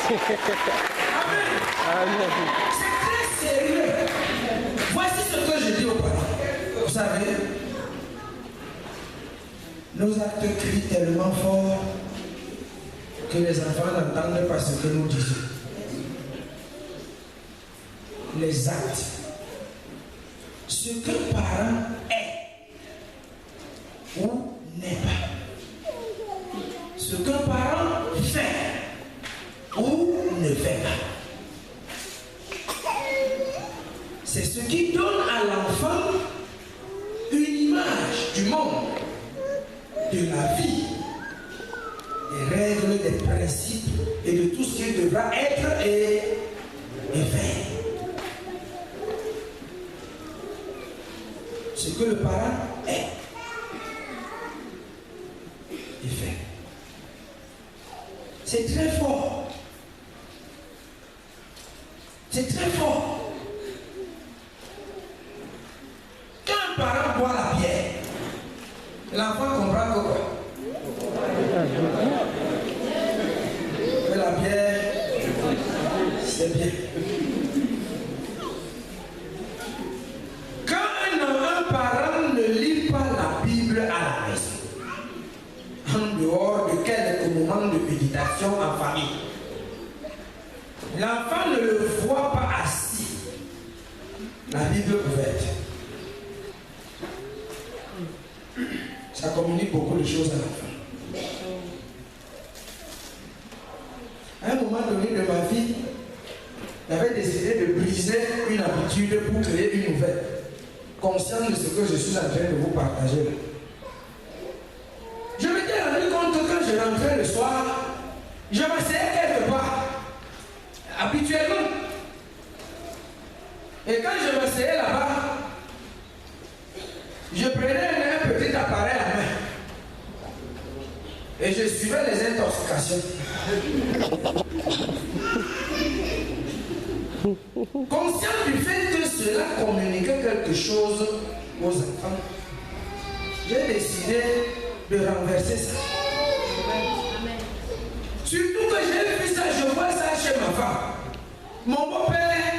Amen. C'est très sérieux. Voici ce que je dis aux parents. Vous savez, nos actes crient tellement fort que les enfants n'entendent pas ce que nous disons. Les actes. Ce qu'un parent est ou n'est pas. Ce qu'un parent fait ou ne fait pas. C'est ce qui donne à l'enfant une image du monde, de la vie, des règles, des principes et de tout ce qui devra être et faire. Ce que le parent est et fait. C'est très fort. C'est très fort. Quand un parent boit la bière, l'enfant comprend que quoi? Que la bière, c'est bien. Un parent ne lit pas la Bible à la maison, en dehors de quelques moments de méditation en famille, l'enfant ne le voit pas assis, la Bible ouverte. Ça communique beaucoup de choses à l'enfant. À un moment donné de ma vie, j'avais décidé de briser une habitude pour créer une nouvelle. Conscient de ce que je suis en train de vous partager là. Je m'étais rendu compte que quand je rentrais le soir, je m'asseyais quelque part, habituellement. Et quand je m'asseyais là-bas, je prenais un petit appareil à main et je suivais les intoxications. Conscient du fait que cela communiquait quelque chose aux enfants, j'ai décidé de renverser ça. Surtout que j'ai vu ça, je vois ça chez ma femme. Mon beau-père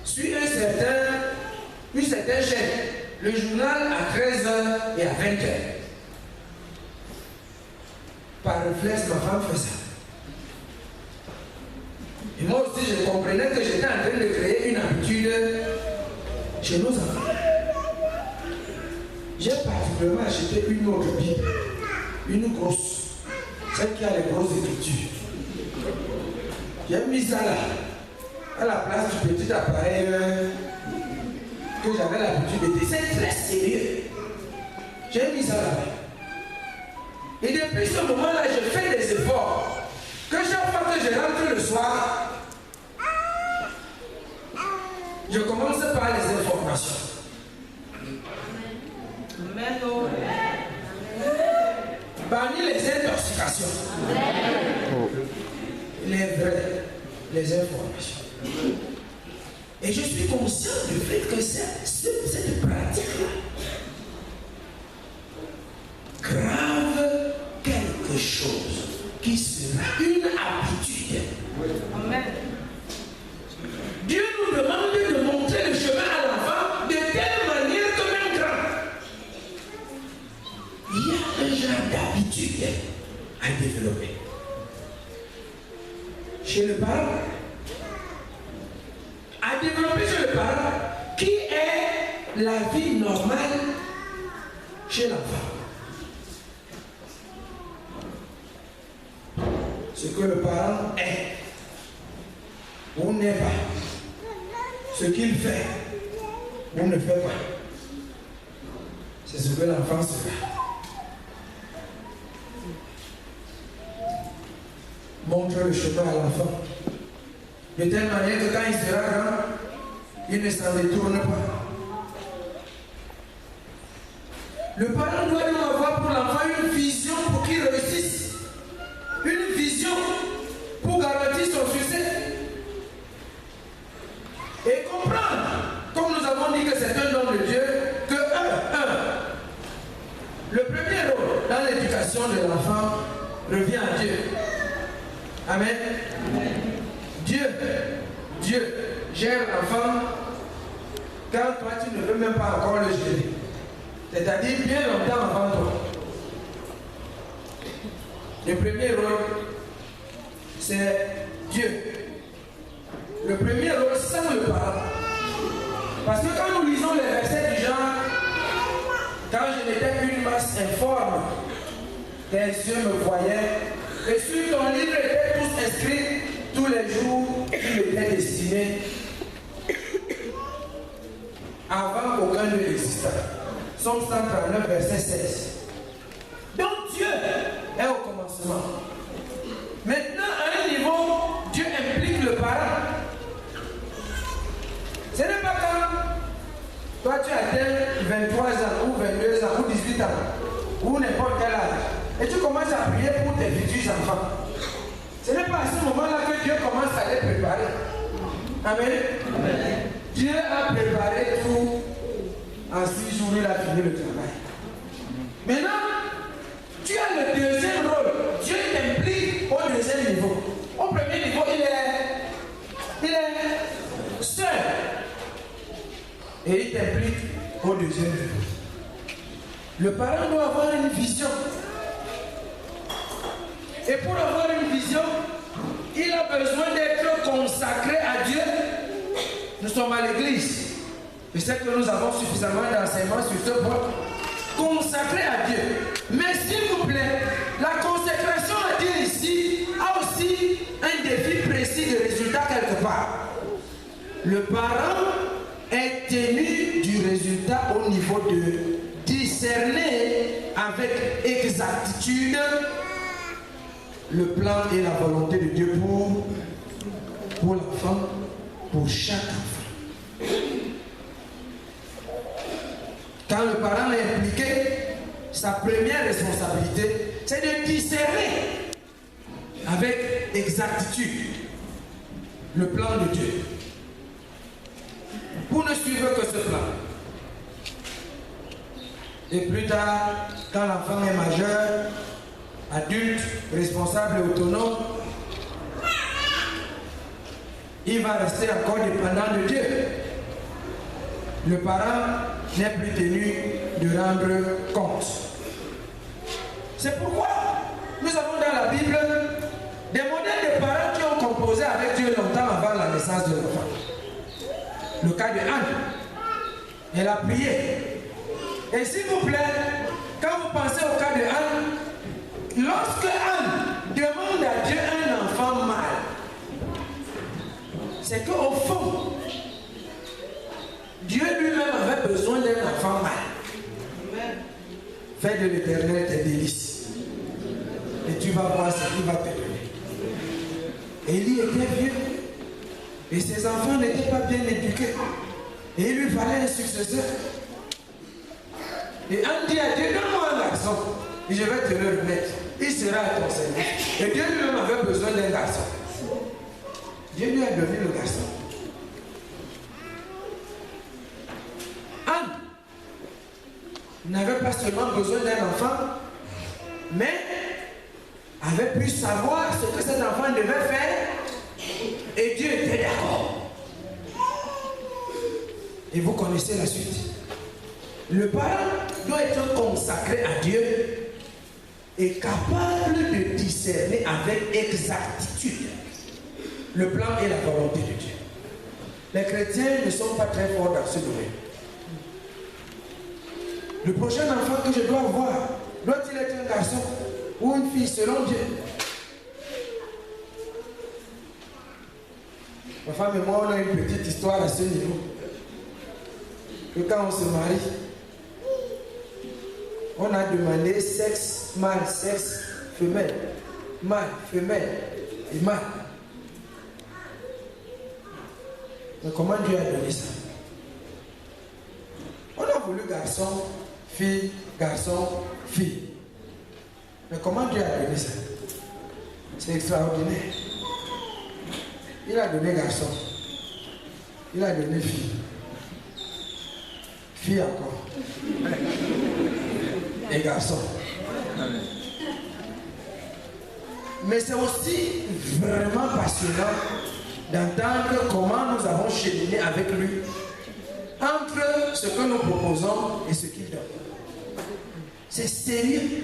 suit une certaine chaîne, le journal à 13h et à 20h. Par réflexe, ma femme fait ça. Et moi aussi, je comprenais que j'étais en train de créer une habitude chez nos enfants. J'ai particulièrement acheté une autre Bible, une grosse, celle qui a les grosses écritures. J'ai mis ça là, à la place du petit appareil que j'avais l'habitude de dire. C'est très sérieux. J'ai mis ça là. Et depuis ce moment-là, je fais des efforts. Que chaque fois que je rentre le soir, je commence par les informations. Parmi les intoxications, les vraies, les informations. Et je suis conscient du fait que cette pratique-là grave quelque chose qui sera une habitude. Amen. Dieu nous demande de montrer le chemin à l'enfant de telle manière que même grand. Il y a un genre d'habitude à développer. Chez le parent, à développer chez le parent, qui est la vie normale chez l'enfant. Ce que le parent est ou n'est pas, ce qu'il fait ou ne fait pas, c'est ce que l'enfant sera. Montre le chemin à l'enfant de telle manière que quand il sera grand, il ne s'en détourne pas. Le parent doit donc avoir pour l'enfant une vision pour qu'il réussisse. Une vision pour garantir son succès. Et comprendre, comme nous avons dit que c'est un don de Dieu, que le premier rôle dans l'éducation de l'enfant revient à Dieu. Amen. Amen. Dieu gère l'enfant quand toi tu ne veux même pas encore le gérer. C'est-à-dire bien longtemps avant toi. Le premier rôle, c'est Dieu. Le premier rôle sans le parent. Parce que quand nous lisons les versets du genre, quand je n'étais qu'une masse informe, tes yeux me voyaient, et sur ton livre étaient tous inscrits tous les jours qui m'étaient destinés, avant qu'aucun ne n'existât. Somme 139, verset 16. Donc Dieu est au commencement. Maintenant, à un niveau, Dieu implique le parent. Ce n'est pas quand toi tu atteins 23 ans, ou 22 ans, ou 18 ans, ou n'importe quel âge, et tu commences à prier pour tes futurs enfants. Ce n'est pas à ce moment-là que Dieu commence à les préparer. Amen. Amen. Dieu a préparé tout. En 6 jours, il a fini le travail. Maintenant, tu as le deuxième rôle. Dieu t'implique au deuxième niveau. Au premier niveau, il est seul. Et il t'implique au deuxième niveau. Le parent doit avoir une vision. Et pour avoir une vision, il a besoin d'être consacré à Dieu. Nous sommes à l'église. Je sais que nous avons suffisamment d'enseignements sur ce point. Consacré à Dieu. Mais s'il vous plaît, la consécration à Dieu ici a aussi un défi précis de résultat quelque part. Le parent est tenu du résultat au niveau de discerner avec exactitude le plan et la volonté de Dieu pour l'enfant, pour chaque enfant. Quand le parent est impliqué, sa première responsabilité, c'est de discerner avec exactitude le plan de Dieu. Pour ne suivre que ce plan. Et plus tard, quand l'enfant est majeur, adulte, responsable et autonome, il va rester encore dépendant de Dieu. Le parent n'est plus tenu de rendre compte. C'est pourquoi nous avons dans la Bible des modèles de parents qui ont composé avec Dieu longtemps avant la naissance de l'enfant. Le cas de Anne, elle a prié. Et s'il vous plaît, quand vous pensez au cas de Anne, lorsque Anne demande à Dieu un enfant mâle, c'est qu'au fond, Dieu lui-même avait besoin d'un enfant mâle. Fais de l'Éternel tes délices. Et tu vas voir ce qu'il va te donner. Élie était vieux. Et ses enfants n'étaient pas bien éduqués. Et il lui fallait un successeur. Et Anne dit à Dieu, donne-moi un garçon. Et je vais te le remettre. Il sera à ton service. Et Dieu lui-même avait besoin d'un garçon. Dieu lui a donné le garçon. Anne n'avait pas seulement besoin d'un enfant, mais avait pu savoir ce que cet enfant devait faire. Et Dieu était d'accord. Et vous connaissez la suite. Le parent doit être consacré à Dieu et capable de discerner avec exactitude le plan et la volonté de Dieu. Les chrétiens ne sont pas très forts dans ce domaine. Le prochain enfant que je dois avoir, doit-il être un garçon ou une fille selon Dieu? Ma femme et moi, on a une petite histoire à ce niveau. Que quand on se marie, on a demandé sexe mâle, sexe femelle, mâle, femelle et mâle. Mais comment Dieu a donné ça? On a voulu garçon, fille, fille. Mais comment Dieu a donné ça? C'est extraordinaire. Il a donné garçon. Il a donné fille. Fille encore. Et garçon. Mais c'est aussi vraiment passionnant d'entendre comment nous avons cheminé avec lui entre ce que nous proposons et ce qu'il donne. C'est sérieux.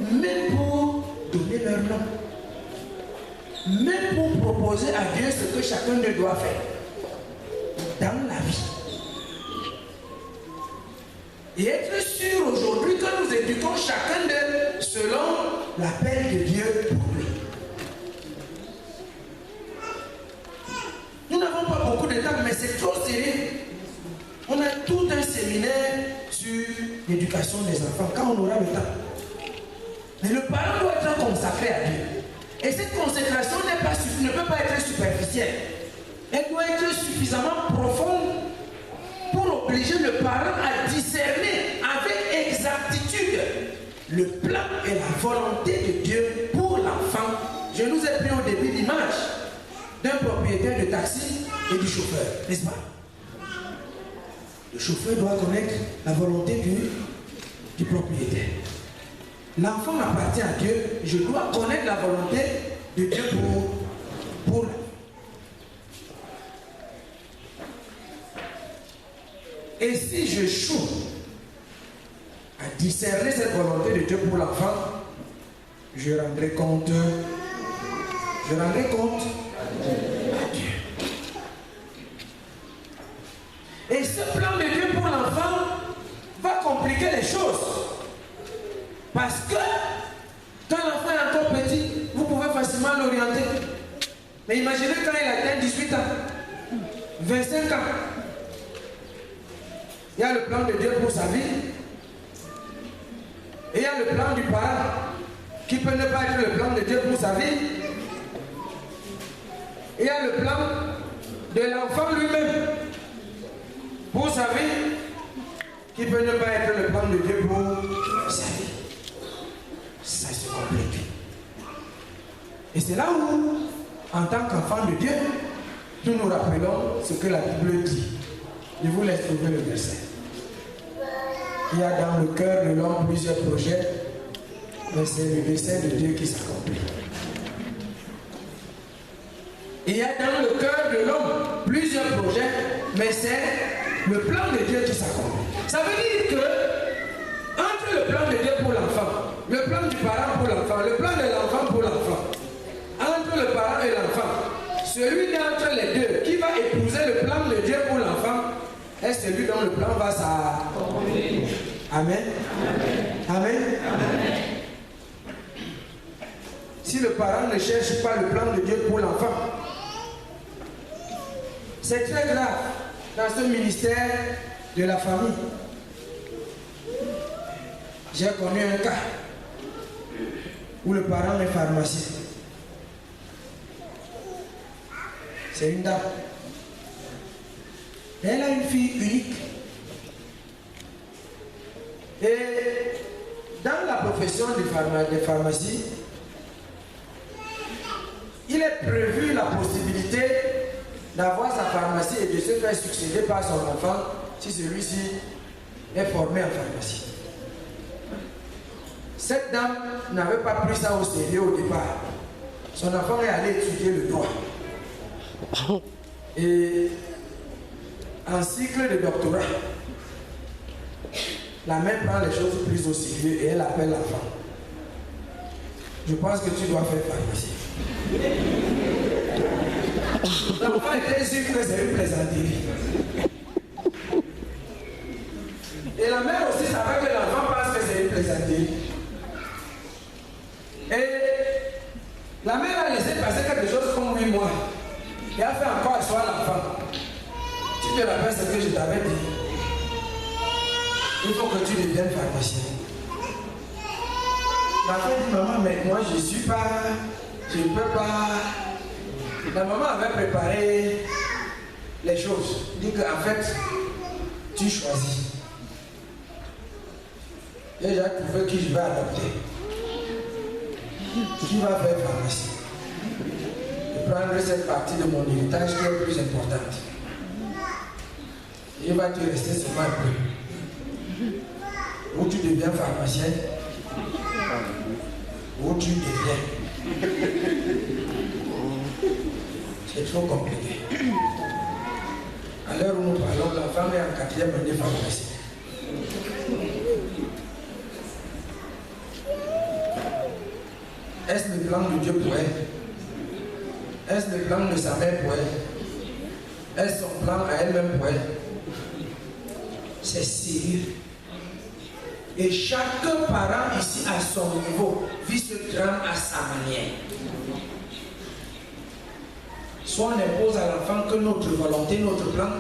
Même pour donner leur nom. Même pour proposer à Dieu ce que chacun de doit faire dans la vie. Et être sûr aujourd'hui que nous éduquons chacun d'eux selon l'appel de Dieu pour lui. Nous n'avons pas beaucoup de temps, mais c'est trop sérieux. On a tout un séminaire sur l'éducation des enfants, quand on aura le temps. Mais le parent doit être consacré à Dieu. Et cette consécration ne peut pas être superficielle. Elle doit être suffisamment profonde pour obliger le parent à discerner avec exactitude le plan et la volonté de Dieu pour l'enfant. Je nous ai pris au début l'image d'un propriétaire de taxi et du chauffeur, n'est-ce pas? Le chauffeur doit connaître la volonté du propriétaire. L'enfant appartient à Dieu, je dois connaître la volonté de Dieu pour lui. Et si je choue à discerner cette volonté de Dieu pour l'enfant, je rendrai compte à Dieu. Et ce plan de Dieu pour l'enfant va compliquer les choses. Parce que quand l'enfant est encore petit, vous pouvez facilement l'orienter. Mais imaginez quand il atteint 18 ans, 25 ans. Il y a le plan de Dieu pour sa vie. Et il y a le plan du parent qui peut ne pas être le plan de Dieu pour sa vie. Et il y a le plan de l'enfant lui-même pour sa vie qui peut ne pas être le plan de Dieu pour sa vie. Ça se complique. Et c'est là où, en tant qu'enfant de Dieu, nous nous rappelons ce que la Bible dit. Je vous laisse trouver le verset. Il y a dans le cœur de l'homme plusieurs projets, mais c'est le dessein de Dieu qui s'accomplit. Il y a dans le cœur de l'homme plusieurs projets, mais c'est le plan de Dieu qui s'accomplit. Ça veut dire que, entre le plan de Dieu pour l'enfant, le plan du parent pour l'enfant, le plan de l'enfant pour l'enfant, entre le parent et l'enfant, celui d'entre les deux qui va épouser le plan de Dieu pour l'enfant est celui dont le plan va s'accomplir. Amen. Amen. Amen. Si le parent ne cherche pas le plan de Dieu pour l'enfant, c'est très grave dans ce ministère de la famille. J'ai connu un cas où le parent est pharmacien. C'est une dame. Elle a une fille unique. Et dans la profession de pharmacie, il est prévu la possibilité d'avoir sa pharmacie et de se faire succéder par son enfant si celui-ci est formé en pharmacie. Cette dame n'avait pas pris ça au sérieux au départ. Son enfant est allé étudier le droit. Et en cycle de doctorat, la mère prend les choses plus au sérieux et elle appelle l'enfant. Je pense que tu dois faire pharmacie. L'enfant était sûr que c'est une plaisanterie. Et la mère aussi savait que l'enfant pense que c'est une plaisanterie. Et la mère a laissé passer quelque chose comme 8 mois. Et a fait encore asseoir l'enfant. Tu te rappelles ce que je t'avais dit? Il faut que tu deviennes pharmacien. L'enfant dit, maman, mais moi je ne suis pas, je ne peux pas. La maman avait préparé les choses. Elle dit qu'en fait, tu choisis. Et j'ai trouvé qui je vais adopter. Qui va faire pharmacie? Je prendrai cette partie de mon héritage qui est plus importante. Il va te rester seulement un peu. Ou tu deviens pharmacien, ou tu deviens. trop compliqué. À l'heure où nous parlons, la femme est en 4e année pharmacie. Est-ce le plan de Dieu pour elle? Est-ce le plan de sa mère pour elle? Est-ce son plan à elle-même pour elle? C'est sérieux. Et chaque parent ici à son niveau vit ce drame à sa manière. Soit on impose à l'enfant que notre volonté, notre plan,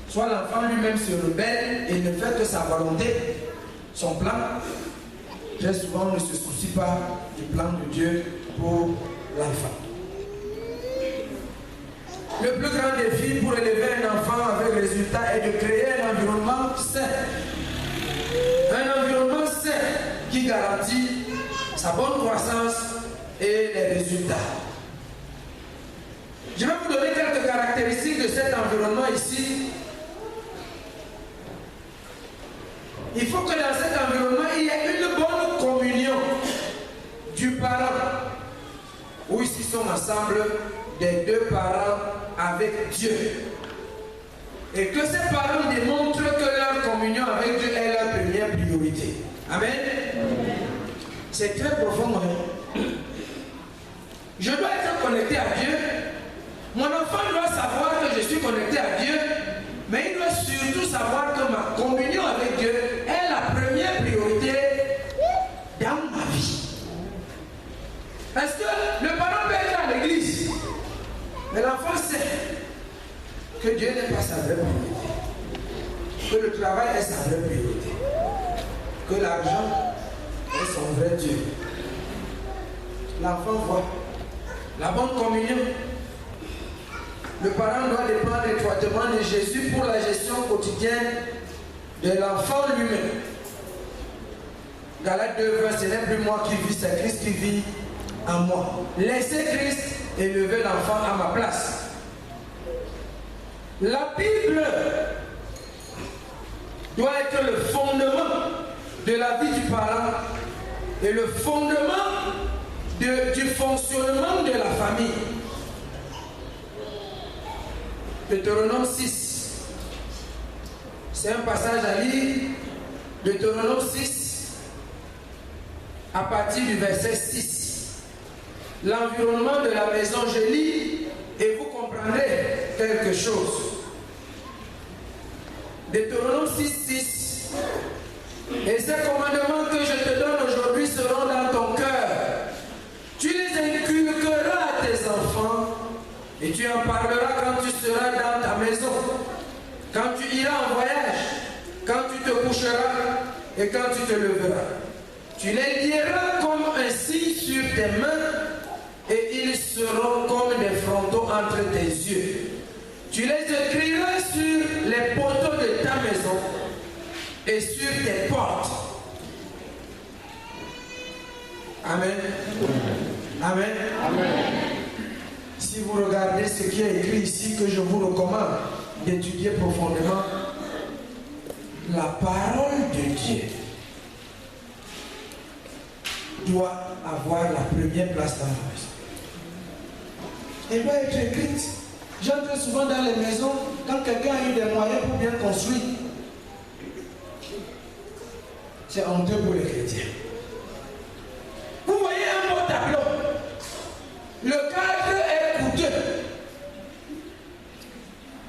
soit l'enfant lui-même se rebelle et ne fait que sa volonté, son plan. Très souvent, on ne se soucie pas du plan de Dieu pour l'enfant. Le plus grand défi pour élever un enfant avec résultat est de créer un environnement sain. Un environnement sain qui garantit sa bonne croissance et les résultats. Je vais vous donner quelques caractéristiques de cet environnement ici. Il faut que dans cet environnement, il y ait une bonne communion du parent, où ici sont ensemble des deux parents avec Dieu. Et que ces parents démontrent que leur communion avec Dieu est leur première priorité. Amen. C'est très profond. Hein? Je dois être connecté à Dieu. Mon enfant doit savoir que je suis connecté à Dieu, mais il doit surtout savoir que ma communion avec Dieu est la première priorité dans ma vie. Parce que le parent peut être à l'église, mais l'enfant sait que Dieu n'est pas sa vraie priorité, que le travail est sa vraie priorité, que l'argent est son vrai Dieu. L'enfant voit la bonne communion. Le parent doit dépendre étroitement de Jésus pour la gestion quotidienne de l'enfant lui-même. Galates 2, ce n'est plus moi qui vis, c'est Christ qui vit en moi. Laissez Christ élever l'enfant à ma place. La Bible doit être le fondement de la vie du parent et le fondement du fonctionnement de la famille. Deutéronome 6. C'est un passage à lire. Deutéronome 6, à partir du verset 6. L'environnement de la maison, je lis et vous comprendrez quelque chose. Deutéronome 6, 6. Et ces commandements que je te donne aujourd'hui seront dans ton cœur. Tu les inculqueras à tes enfants et tu en parleras quand tu seras dans ta maison, quand tu iras en voyage, quand tu te coucheras et quand tu te leveras. Tu les lieras comme un signe sur tes mains et ils seront comme des frontaux entre tes yeux. Tu les écriras sur les poteaux de ta maison et sur tes portes. Amen. Amen. Amen. Si vous regardez ce qui est écrit ici, que je vous recommande d'étudier profondément, la parole de Dieu doit avoir la première place dans la maison. Elle doit être écrite. J'entre souvent dans les maisons quand quelqu'un a eu des moyens pour bien construire. C'est honteux pour les chrétiens. Vous voyez un beau tableau. Le cadre est coûteux.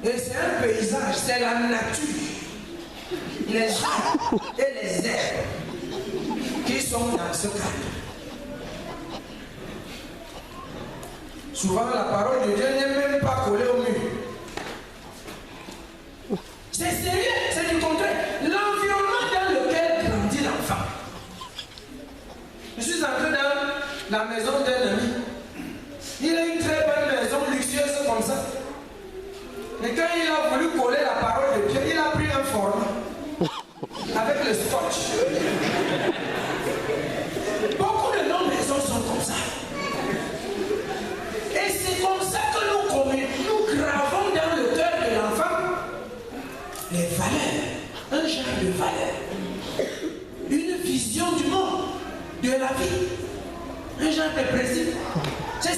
Et c'est un paysage, c'est la nature. Les gens et les herbes qui sont dans ce cadre. Souvent, la parole de Dieu n'est même pas collée au mur. C'est sérieux, c'est du contraire. L'environnement dans lequel grandit l'enfant. Je suis entré dans la maison d'un ami. Il a une très belle maison luxueuse comme ça. Et quand il a voulu coller la parole